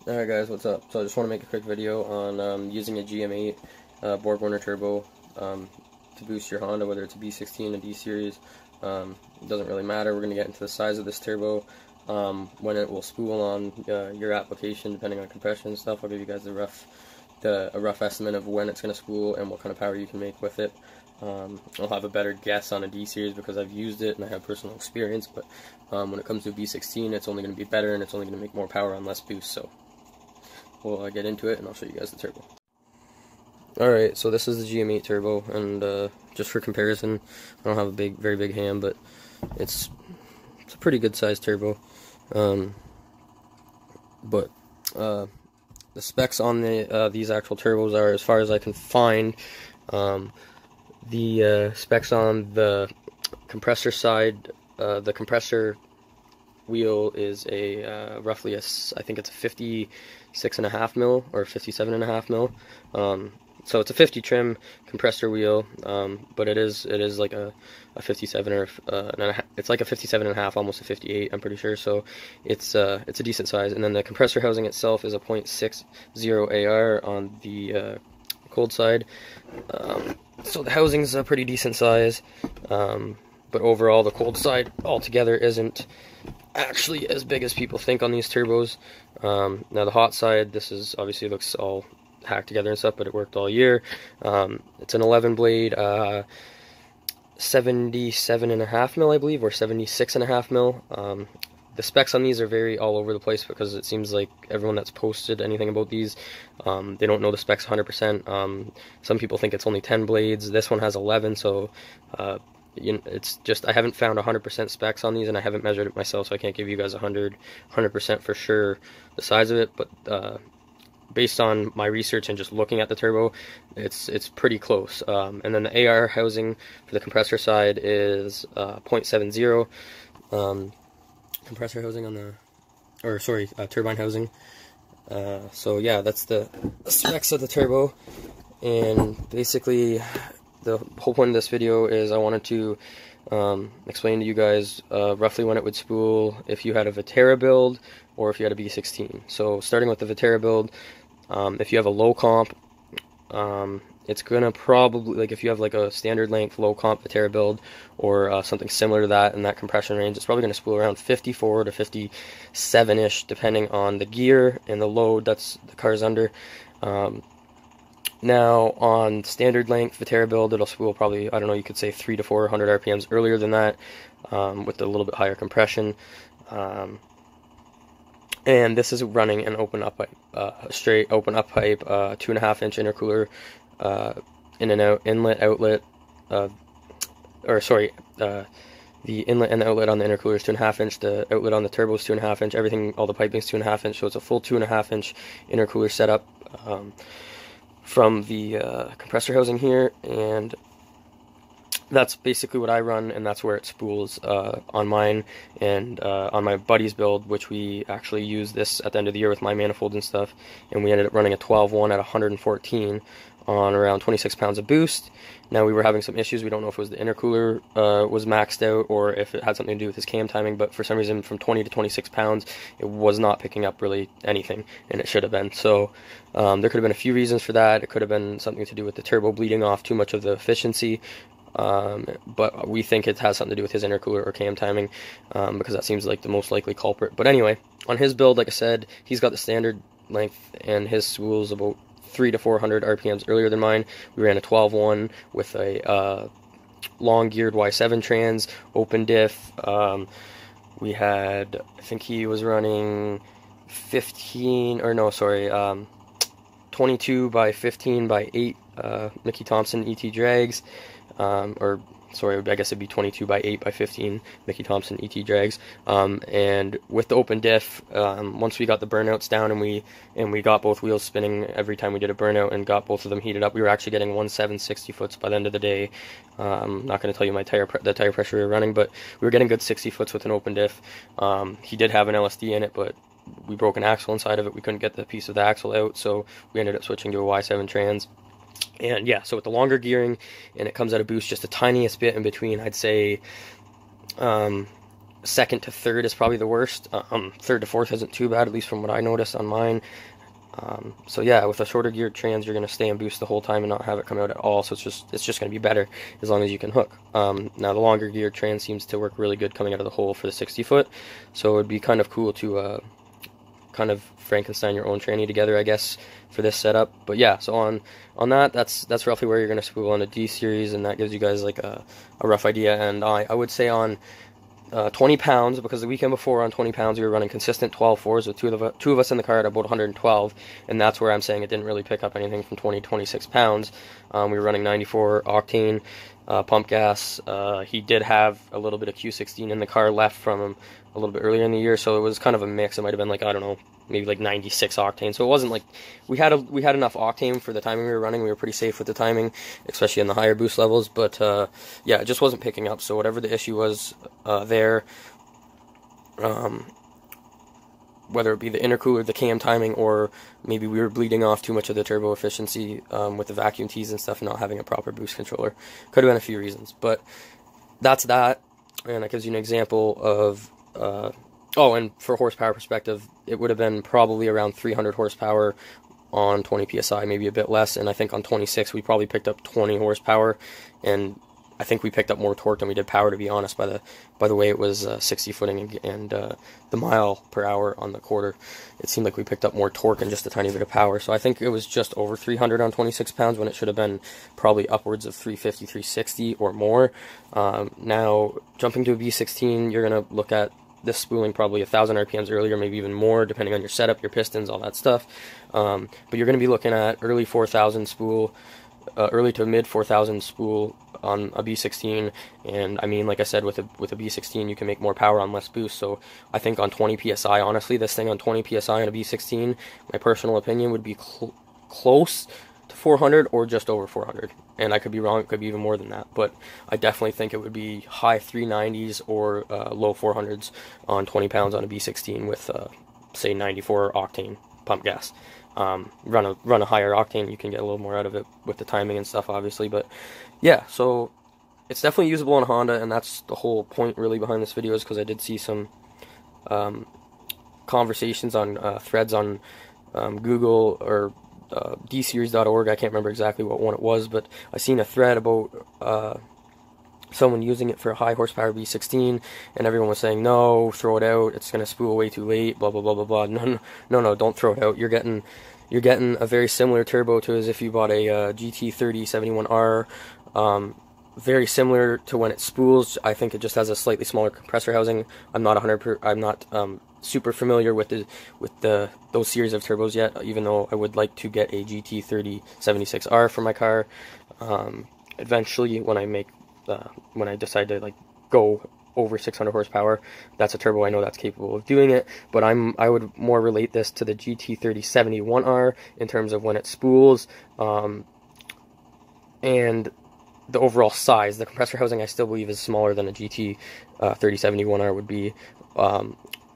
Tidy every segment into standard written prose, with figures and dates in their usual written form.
Alright guys, what's up? So I just want to make a quick video on using a GM-8 Borg Warner turbo to boost your Honda, whether it's a B16, a D series. It doesn't really matter. We're going to get into the size of this turbo, when it will spool on your application, depending on compression and stuff. I'll give you guys a rough estimate of when it's going to spool and what kind of power you can make with it. I'll have a better guess on a D series because I've used it and I have personal experience, but when it comes to a B16, it's only going to be better and it's only going to make more power on less boost. So we'll get into it and I'll show you guys the turbo. Alright, so this is the GM-8 turbo, and just for comparison, I don't have a very big hand, but it's a pretty good sized turbo. But the specs on these actual turbos are, as far as I can find, the specs on the compressor side, the compressor wheel is a roughly I think it's a 56.5 mil or 57.5 mil. So it's a 50 trim compressor wheel, but it is like a 57 or it's like a 57.5, almost a 58, I'm pretty sure. So it's a decent size. And then the compressor housing itself is a 0.60 AR on the cold side. So the housing's a pretty decent size, but overall the cold side altogether isn't actually as big as people think on these turbos. Now the hot side, this is obviously looks all hacked together and stuff, but it worked all year. It's an 11 blade 77.5 mil, I believe, or 76.5 mil. The specs on these are very all over the place because it seems like everyone that's posted anything about these, they don't know the specs 100%. Some people think it's only 10 blades. This one has 11, so it's just, I haven't found 100% specs on these, and I haven't measured it myself, so I can't give you guys 100% for sure the size of it. But based on my research and just looking at the turbo, it's pretty close. And then the AR housing for the compressor side is 0.70. Compressor housing on the, or sorry, turbine housing. So yeah, that's the specs of the turbo. And basically, the whole point of this video is I wanted to explain to you guys roughly when it would spool if you had a Vetera build or if you had a B16. So starting with the Vetera build, if you have a low comp, it's gonna probably, like if you have like a standard length low comp Vetera build or something similar to that in that compression range, it's probably gonna spool around 54 to 57-ish, depending on the gear and the load that's the car's under. Now on standard length Vetera build, it'll spool probably, I don't know, you could say 300 to 400 RPMs earlier than that, with a little bit higher compression. And this is running an open up pipe, straight open up pipe, 2.5 inch intercooler, in and out, inlet, outlet, or sorry, the inlet and the outlet on the intercooler is 2.5 inch, the outlet on the turbo is 2.5 inch, everything, all the piping is 2.5 inch, so it's a full 2.5 inch intercooler setup from the compressor housing here, and that's basically what I run, and that's where it spools on mine and on my buddy's build, which we actually used this at the end of the year with my manifold and stuff, and we ended up running a 12-1 at 114 on around 26 pounds of boost. Now we were having some issues. We don't know if it was the intercooler was maxed out or if it had something to do with his cam timing, but for some reason from 20 to 26 pounds it was not picking up really anything, and it should have been. So there could have been a few reasons for that. It could have been something to do with the turbo bleeding off too much of the efficiency, but we think it has something to do with his intercooler or cam timing, because that seems like the most likely culprit. But anyway, on his build, like I said, he's got the standard length and his spools about 300 to 400 RPMs earlier than mine. We ran a 12-1 with a long geared Y7 trans, open diff. We had, I think he was running 22 by 15 by 8 Mickey Thompson ET drags, or sorry, I guess it'd be 22 by 8 by 15 Mickey Thompson ET drags. And with the open diff, once we got the burnouts down and we got both wheels spinning every time we did a burnout and got both of them heated up, we were actually getting 1.7 60 foots by the end of the day. I'm not going to tell you the tire pressure we were running, but we were getting good 60 foots with an open diff. He did have an LSD in it, but we broke an axle inside of it. We couldn't get the piece of the axle out, so we ended up switching to a Y7 trans. And yeah, so with the longer gearing, and it comes out of boost just the tiniest bit in between, I'd say second to third is probably the worst. Third to fourth isn't too bad, at least from what I noticed on mine. So yeah, with a shorter geared trans, you're going to stay in boost the whole time and not have it come out at all. So it's just going to be better as long as you can hook. Now the longer geared trans seems to work really good coming out of the hole for the 60 foot. So it would be kind of cool to kind of Frankenstein your own tranny together, I guess, for this setup. But yeah, so on that, that's roughly where you're going to spool on a D series, and that gives you guys like a rough idea. And I would say on 20 pounds, because the weekend before on 20 pounds we were running consistent 12.4s with two of us in the car at about 112, and that's where I'm saying it didn't really pick up anything from 20 to 26 pounds. We were running 94 octane pump gas. He did have a little bit of Q16 in the car left from him a little bit earlier in the year, so it was kind of a mix. It might have been like, I don't know, maybe like 96 octane. So it wasn't like we had enough octane for the timing we were running. We were pretty safe with the timing, especially in the higher boost levels. But yeah, it just wasn't picking up. So whatever the issue was there, whether it be the intercooler, the cam timing, or maybe we were bleeding off too much of the turbo efficiency with the vacuum tees and stuff and not having a proper boost controller. Could have been a few reasons, but that's that. And that gives you an example of oh, and for horsepower perspective, it would have been probably around 300 horsepower on 20 psi, maybe a bit less. And I think on 26 we probably picked up 20 horsepower, and I think we picked up more torque than we did power, to be honest, by the way it was 60 footing and the mile per hour on the quarter. It seemed like we picked up more torque and just a tiny bit of power. So I think it was just over 300 on 26 pounds when it should have been probably upwards of 350, 360 or more. Now, jumping to a V16, you're going to look at this spooling probably 1,000 RPMs earlier, maybe even more, depending on your setup, your pistons, all that stuff. But you're going to be looking at early 4,000 spool, early to mid 4,000 spool on a B16, and I mean, like I said, with a B16 you can make more power on less boost. So I think on 20 psi, honestly, this thing on 20 psi on a B16, my personal opinion would be close to 400 or just over 400, and I could be wrong, it could be even more than that, but I definitely think it would be high 390s or low 400s on 20 pounds on a B16 with say 94 octane pump gas. Run a higher octane, you can get a little more out of it with the timing and stuff, obviously. But yeah, so it's definitely usable on Honda, and that's the whole point really behind this video, is because I did see some conversations on threads on Google or dseries.org. I can't remember exactly what one it was, but I seen a thread about someone using it for a high horsepower B16, and everyone was saying, no, throw it out, it's going to spool way too late, blah blah blah blah blah. No, don't throw it out. You're getting a very similar turbo to as if you bought a GT3071R, very similar to when it spools. I think it just has a slightly smaller compressor housing. I'm not super familiar with those series of turbos yet, even though I would like to get a GT3076R for my car eventually when I decide to like go over 600 horsepower. That's a turbo I know that's capable of doing it, but I would more relate this to the GT3071R in terms of when it spools, and the overall size. The compressor housing I still believe is smaller than a GT3071R would be.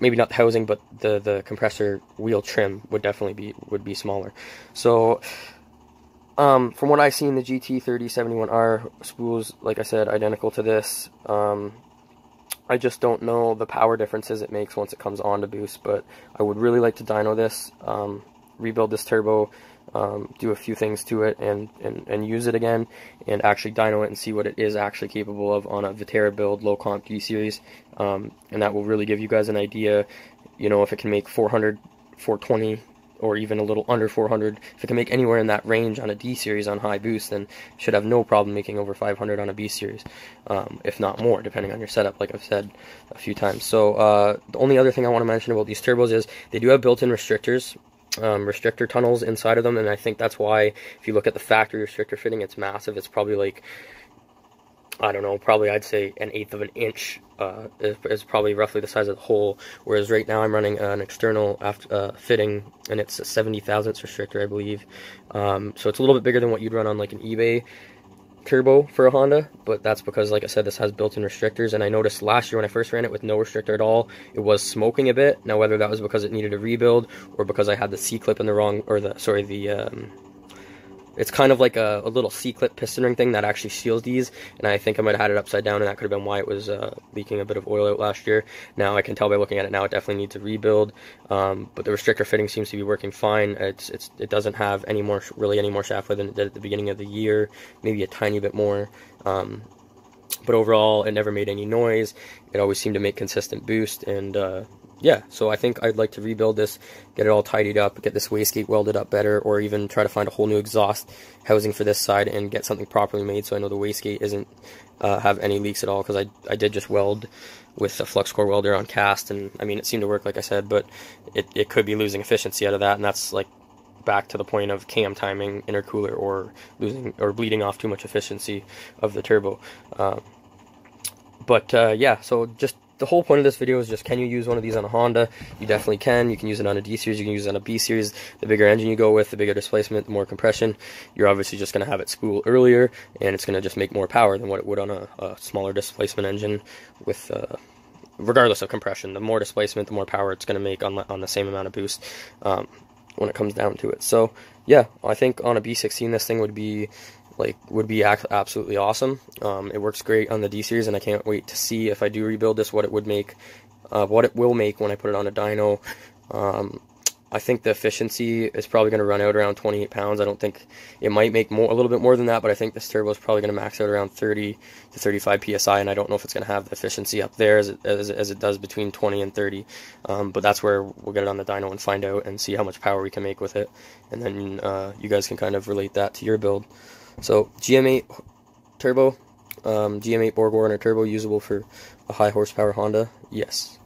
Maybe not the housing, but the compressor wheel trim would definitely be smaller. So from what I've seen, the GT3071R spools, like I said, identical to this. I just don't know the power differences it makes once it comes on to boost, but I would really like to dyno this, rebuild this turbo, do a few things to it, and use it again, and actually dyno it and see what it is actually capable of on a Viterra build low comp D series, and that will really give you guys an idea, you know, if it can make 400, 420, or even a little under 400. If it can make anywhere in that range on a D series on high boost, then it should have no problem making over 500 on a B series, if not more, depending on your setup, like I've said a few times. So the only other thing I want to mention about these turbos is they do have built-in restrictors, restrictor tunnels inside of them, and I think that's why if you look at the factory restrictor fitting, it's massive. It's probably like, I don't know, probably I'd say 1/8 of an inch is probably roughly the size of the hole, whereas right now I'm running an external fitting, and it's a 70 thousandths restrictor, I believe. So it's a little bit bigger than what you'd run on like an eBay turbo for a Honda, but that's because, like I said, this has built-in restrictors, and I noticed last year when I first ran it with no restrictor at all, it was smoking a bit. Now whether that was because it needed a rebuild or because I had the C-clip in the wrong, or the it's kind of like a little C-clip piston ring thing that actually seals these, and I think I might have had it upside down, and that could have been why it was leaking a bit of oil out last year. Now I can tell by looking at it now it definitely needs a rebuild, but the restrictor fitting seems to be working fine. It doesn't have any more shaft wear than it did at the beginning of the year, maybe a tiny bit more. But overall, it never made any noise. It always seemed to make consistent boost, and yeah, so I think I'd like to rebuild this, get it all tidied up, get this wastegate welded up better, or even try to find a whole new exhaust housing for this side and get something properly made so I know the wastegate isn't have any leaks at all, because I did just weld with a flux core welder on cast, and I mean, it seemed to work like I said, but it could be losing efficiency out of that, and that's like back to the point of cam timing, intercooler, or losing or bleeding off too much efficiency of the turbo. Yeah, so just the whole point of this video is just, can you use one of these on a Honda? You definitely can. You can use it on a D series, you can use it on a B series. The bigger engine you go with, the bigger displacement, the more compression, you're obviously just going to have it spool earlier, and it's going to just make more power than what it would on a smaller displacement engine with regardless of compression. The more displacement, the more power it's going to make on the same amount of boost when it comes down to it. So yeah, I think on a B16 this thing would be absolutely awesome. It works great on the D series, and I can't wait to see, if I do rebuild this, what it would make, what it will make when I put it on a dyno. I think the efficiency is probably going to run out around 28 pounds. I don't think it might make a little bit more than that, but I think this turbo is probably going to max out around 30 to 35 psi, and I don't know if it's going to have the efficiency up there as it does between 20 and 30. But that's where we'll get it on the dyno and find out and see how much power we can make with it, and then you guys can kind of relate that to your build. So GM-8 turbo, GM-8 Borg Warner turbo, usable for a high horsepower Honda? Yes,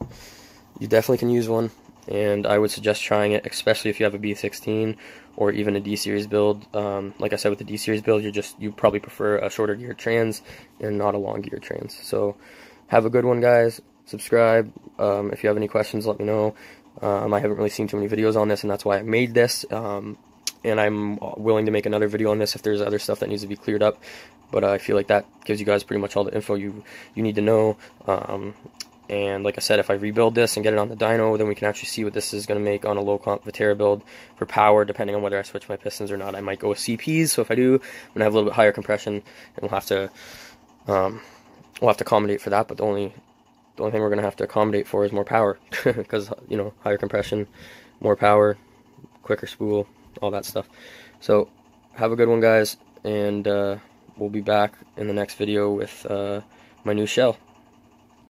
you definitely can use one, and I would suggest trying it, especially if you have a B16 or even a D series build. Like I said, with the D series build, you probably prefer a shorter gear trans and not a long gear trans. So have a good one, guys. Subscribe. If you have any questions, let me know. I haven't really seen too many videos on this, and that's why I made this. And I'm willing to make another video on this if there's other stuff that needs to be cleared up, but I feel like that gives you guys pretty much all the info you need to know. And like I said, if I rebuild this and get it on the dyno, then we can actually see what this is going to make on a low comp Viterra build for power, depending on whether I switch my pistons or not. I might go with CPs, so if I do, I'm going to have a little bit higher compression, and we'll have to accommodate for that. But the only thing we're going to have to accommodate for is more power, because, you know, higher compression, more power, quicker spool, all that stuff. So have a good one, guys, and we'll be back in the next video with my new shell.